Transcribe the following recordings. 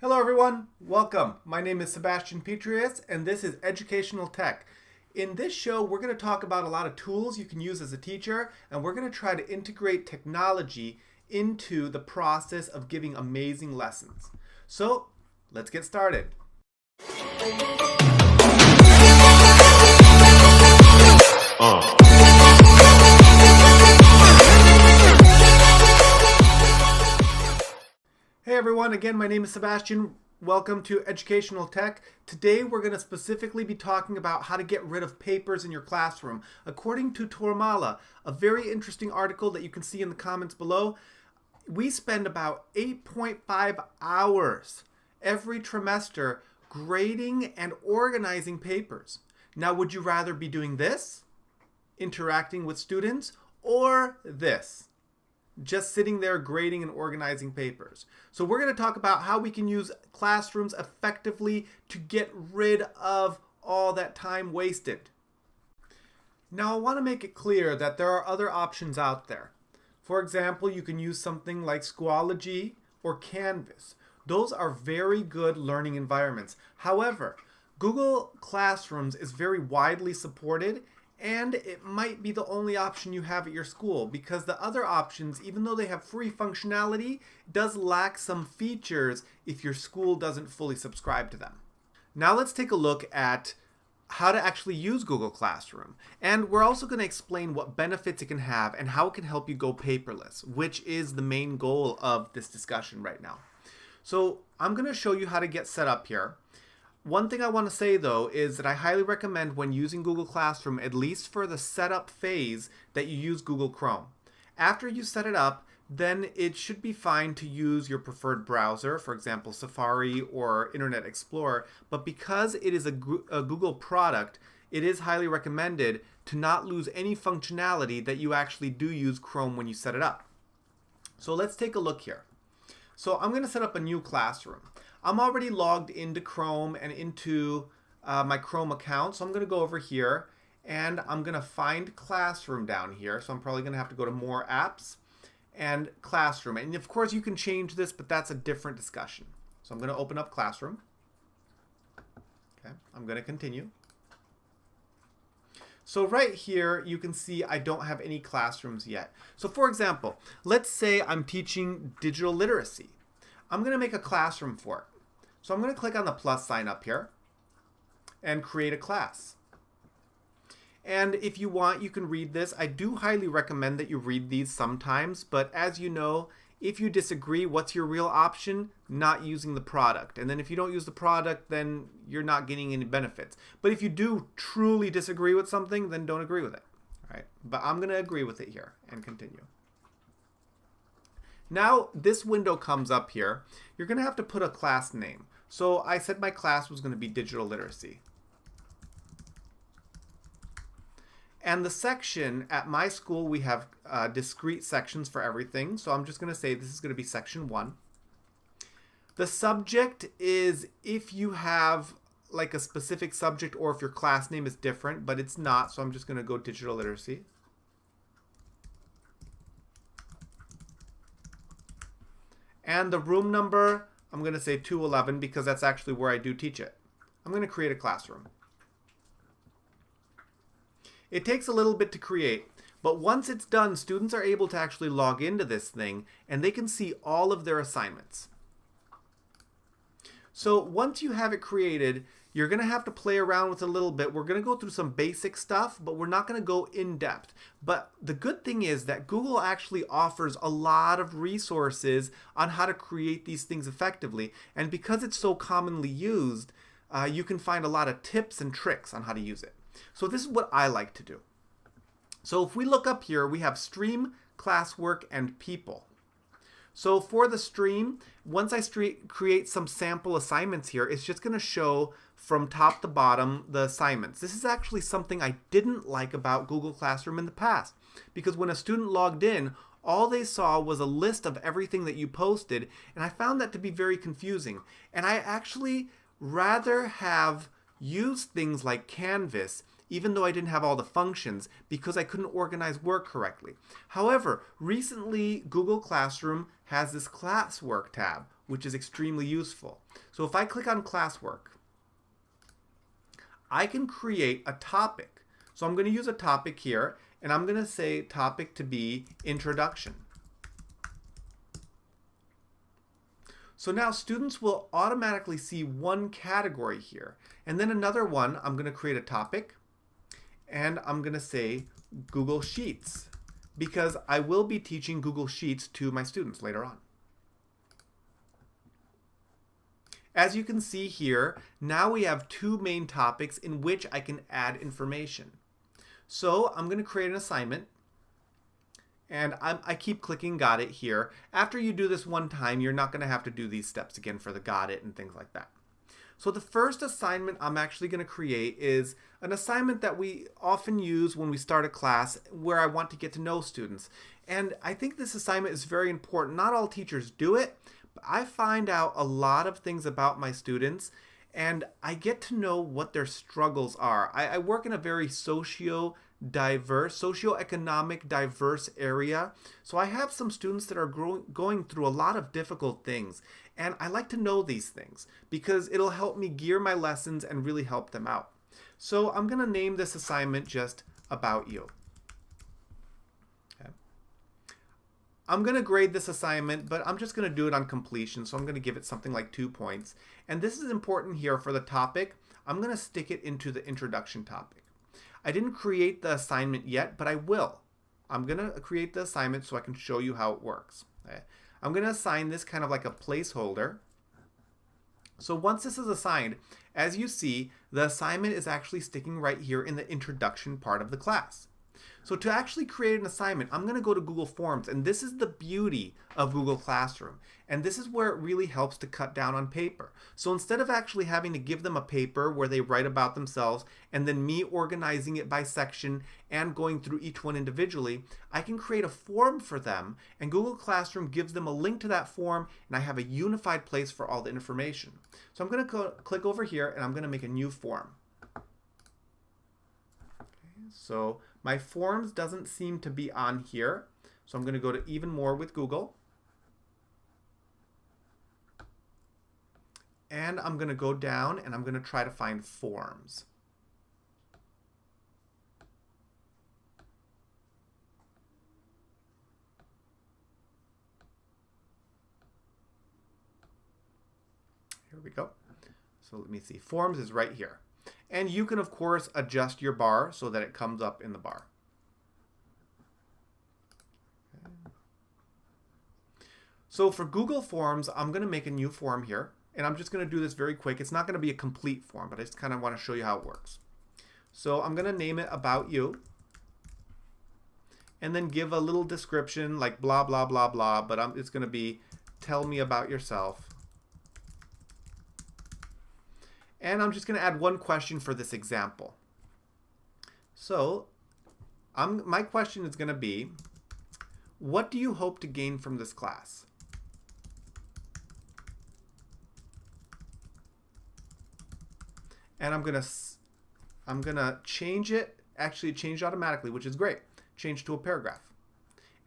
Hello everyone, welcome. My name is Sebastian Petrius and this is Educational Tech. In this show, we're going to talk about a lot of tools you can use as a teacher, and we're going to try to integrate technology into the process of giving amazing lessons. So, let's get started. Hey everyone, again, my name is Sebastian. Welcome to Educational Tech. Today we're going to specifically be talking about how to get rid of papers in your classroom. According to Tormala, a very interesting article that you can see in the comments below, we spend about 8.5 hours every trimester grading and organizing papers. Now, would you rather be doing this, interacting with students, or this? Just sitting there grading and organizing papers. So we're going to talk about how we can use classrooms effectively to get rid of all that time wasted. Now I want to make it clear that there are other options out there. For example, you can use something like Schoology or Canvas. Those are very good learning environments. However, Google Classrooms is very widely supported, and it might be the only option you have at your school, because the other options, even though they have free functionality, does lack some features if your school doesn't fully subscribe to them. Now let's take a look at how to actually use Google Classroom. And we're also going to explain what benefits it can have and how it can help you go paperless, which is the main goal of this discussion right now. So I'm going to show you how to get set up here. One thing I want to say though is that I highly recommend when using Google Classroom, at least for the setup phase, that you use Google Chrome. After you set it up, then it should be fine to use your preferred browser, for example Safari or Internet Explorer, but because it is a Google product, it is highly recommended to not lose any functionality that you actually do use Chrome when you set it up. So let's take a look here. So I'm going to set up a new classroom. I'm already logged into Chrome and into my Chrome account, so I'm going to go over here and I'm going to find Classroom down here. So I'm probably going to have to go to More Apps and Classroom. And of course you can change this, but that's a different discussion. So I'm going to open up Classroom. Okay, I'm going to continue. So right here you can see I don't have any classrooms yet. So for example, let's say I'm teaching digital literacy. I'm going to make a classroom for it. So I'm going to click on the plus sign up here and create a class. And if you want, you can read this. I do highly recommend that you read these sometimes, but as you know, if you disagree, what's your real option? Not using the product. And then if you don't use the product, then you're not getting any benefits. But if you do truly disagree with something, then don't agree with it. All right? But I'm going to agree with it here and continue. Now this window comes up here. You're going to have to put a class name. So I said my class was going to be digital literacy. And the section at my school, we have discrete sections for everything. So I'm just going to say this is going to be section 1. The subject is if you have like a specific subject or if your class name is different, but it's not. So I'm just going to go digital literacy. And the room number, I'm going to say 211 because that's actually where I do teach it. I'm going to create a classroom. It takes a little bit to create, but once it's done, students are able to actually log into this thing and they can see all of their assignments. So once you have it created, you're going to have to play around with it a little bit. We're going to go through some basic stuff, but we're not going to go in depth. But the good thing is that Google actually offers a lot of resources on how to create these things effectively. And because it's so commonly used, you can find a lot of tips and tricks on how to use it. So this is what I like to do. So if we look up here, we have stream, classwork, and people. So for the stream, once I create some sample assignments here, it's just going to show from top to bottom the assignments. This is actually something I didn't like about Google Classroom in the past, because when a student logged in, all they saw was a list of everything that you posted, and I found that to be very confusing. And I actually rather have used things like Canvas, even though I didn't have all the functions, because I couldn't organize work correctly. However, recently Google Classroom has this classwork tab, which is extremely useful. So if I click on classwork, I can create a topic. So I'm going to use a topic here, and I'm going to say topic to be introduction. So now students will automatically see one category here. And then another one, I'm going to create a topic, and I'm going to say Google Sheets, because I will be teaching Google Sheets to my students later on. As you can see here, now we have two main topics in which I can add information. So I'm going to create an assignment, and I keep clicking got it here. After you do this one time, you're not going to have to do these steps again for the got it and things like that. So the first assignment I'm actually going to create is an assignment that we often use when we start a class where I want to get to know students. And I think this assignment is very important. Not all teachers do it, but I find out a lot of things about my students, and I get to know what their struggles are. I work in a very socioeconomic diverse area. So I have some students that are going through a lot of difficult things. And I like to know these things because it'll help me gear my lessons and really help them out. So I'm going to name this assignment just About You. Okay. I'm going to grade this assignment, but I'm just going to do it on completion. So I'm going to give it something like 2 points. And this is important here for the topic. I'm going to stick it into the introduction topic. I didn't create the assignment yet, but I will. I'm going to create the assignment so I can show you how it works. Okay. I'm going to assign this kind of like a placeholder. So once this is assigned, as you see, the assignment is actually sticking right here in the introduction part of the class. So to actually create an assignment, I'm going to go to Google Forms, and this is the beauty of Google Classroom. And this is where it really helps to cut down on paper. So instead of actually having to give them a paper where they write about themselves and then me organizing it by section and going through each one individually, I can create a form for them, and Google Classroom gives them a link to that form, and I have a unified place for all the information. So I'm going to click over here, and I'm going to make a new form. Okay, so my forms doesn't seem to be on here, so I'm going to go to even more with Google. And I'm going to go down and I'm going to try to find forms. Here we go. So let me see. Forms is right here. And you can, of course, adjust your bar so that it comes up in the bar. Okay. So for Google Forms, I'm going to make a new form here. And I'm just going to do this very quick. It's not going to be a complete form, but I just kind of want to show you how it works. So I'm going to name it About You. And then give a little description like blah, blah, blah, blah. But it's going to be tell me about yourself. And I'm just going to add one question for this example. So my question is going to be, what do you hope to gain from this class? And I'm gonna change it, actually change automatically, which is great. Change to a paragraph.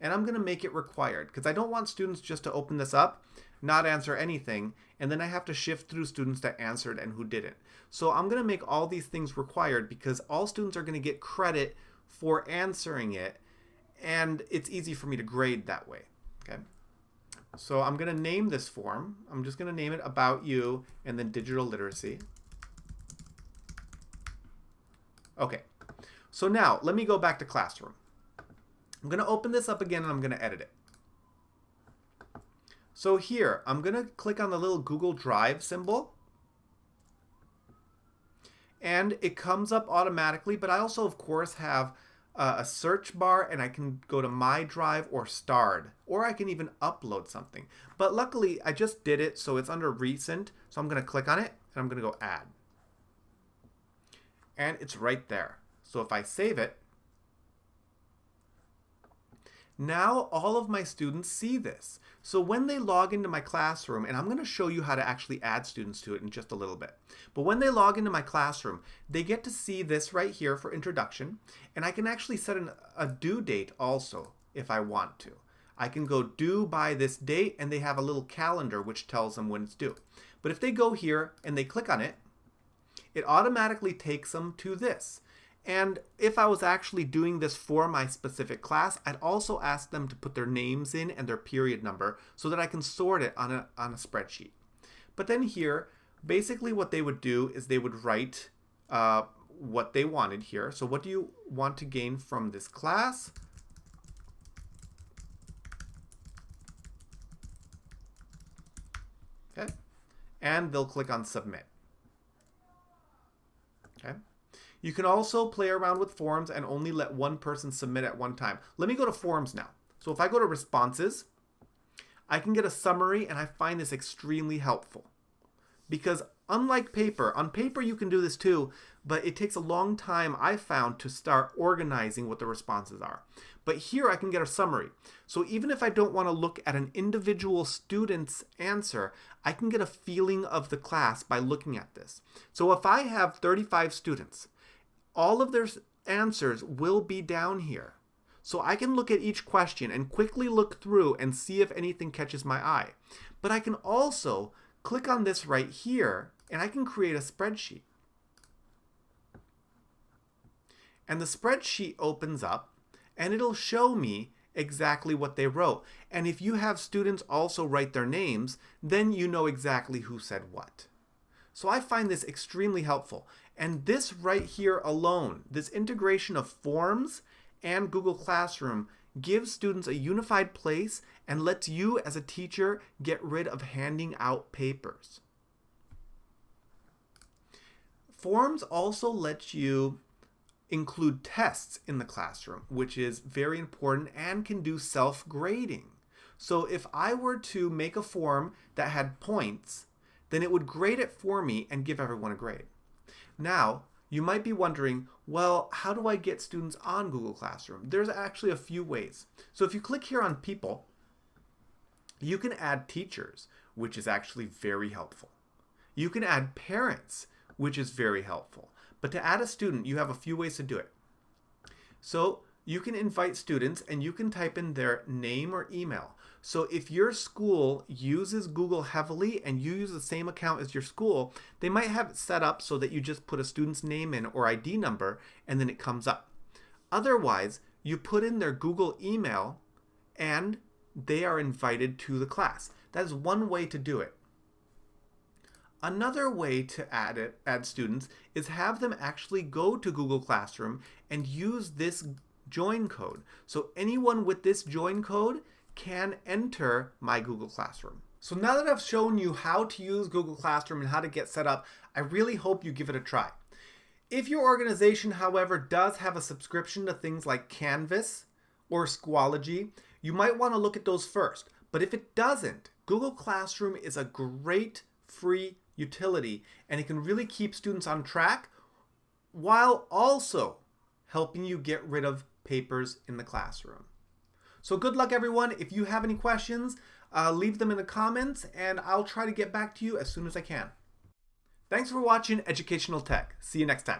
And I'm gonna make it required because I don't want students just to open this up, not answer anything, and then I have to shift through students that answered and who didn't. So I'm gonna make all these things required because all students are gonna get credit for answering it, and it's easy for me to grade that way. Okay. So I'm gonna name this form. I'm just gonna name it About You and then Digital Literacy. Okay, so now let me go back to Classroom. I'm going to open this up again and I'm going to edit it. So here, I'm going to click on the little Google Drive symbol. And it comes up automatically, but I also, of course, have a search bar, and I can go to My Drive or Starred, or I can even upload something. But luckily, I just did it, so it's under Recent. So I'm going to click on it, and I'm going to go Add. And it's right there. So if I save it, now all of my students see this. So when they log into my classroom, and I'm going to show you how to actually add students to it in just a little bit. But when they log into my classroom, they get to see this right here for introduction. And I can actually set a due date also if I want to. I can go due by this date, and they have a little calendar which tells them when it's due. But if they go here and they click on it, it automatically takes them to this. And if I was actually doing this for my specific class, I'd also ask them to put their names in and their period number so that I can sort it on a spreadsheet. But then here, basically what they would do is they would write what they wanted here. So what do you want to gain from this class? Okay. And they'll click on submit. Okay. You can also play around with forms and only let one person submit at one time. Let me go to forms now. So if I go to responses, I can get a summary, and I find this extremely helpful. Because unlike paper, on paper you can do this too, but it takes a long time, I found, to start organizing what the responses are. But here I can get a summary. So even if I don't want to look at an individual student's answer, I can get a feeling of the class by looking at this. So if I have 35 students, all of their answers will be down here. So I can look at each question and quickly look through and see if anything catches my eye. But I can also click on this right here, and I can create a spreadsheet. And the spreadsheet opens up, and it'll show me exactly what they wrote. And if you have students also write their names, then you know exactly who said what. So I find this extremely helpful. And this right here alone, this integration of forms and Google Classroom, gives students a unified place and lets you as a teacher get rid of handing out papers. Forms also let you include tests in the classroom, which is very important and can do self-grading. So if I were to make a form that had points, then it would grade it for me and give everyone a grade. Now, you might be wondering, well, how do I get students on Google Classroom? There's actually a few ways. So if you click here on people, you can add teachers, which is actually very helpful. You can add parents, which is very helpful. But to add a student, you have a few ways to do it. So you can invite students and you can type in their name or email. So if your school uses Google heavily and you use the same account as your school, they might have it set up so that you just put a student's name in or ID number and then it comes up. Otherwise, you put in their Google email and they are invited to the class. That is one way to do it. Another way to add students is have them actually go to Google Classroom and use this join code. So anyone with this join code can enter my Google Classroom. So now that I've shown you how to use Google Classroom and how to get set up, I really hope you give it a try. If your organization, however, does have a subscription to things like Canvas or Schoology, you might want to look at those first. But if it doesn't, Google Classroom is a great free utility, and it can really keep students on track while also helping you get rid of papers in the classroom. So good luck, everyone. If you have any questions, leave them in the comments and I'll try to get back to you as soon as I can. Thanks for watching Educational Tech. See you next time.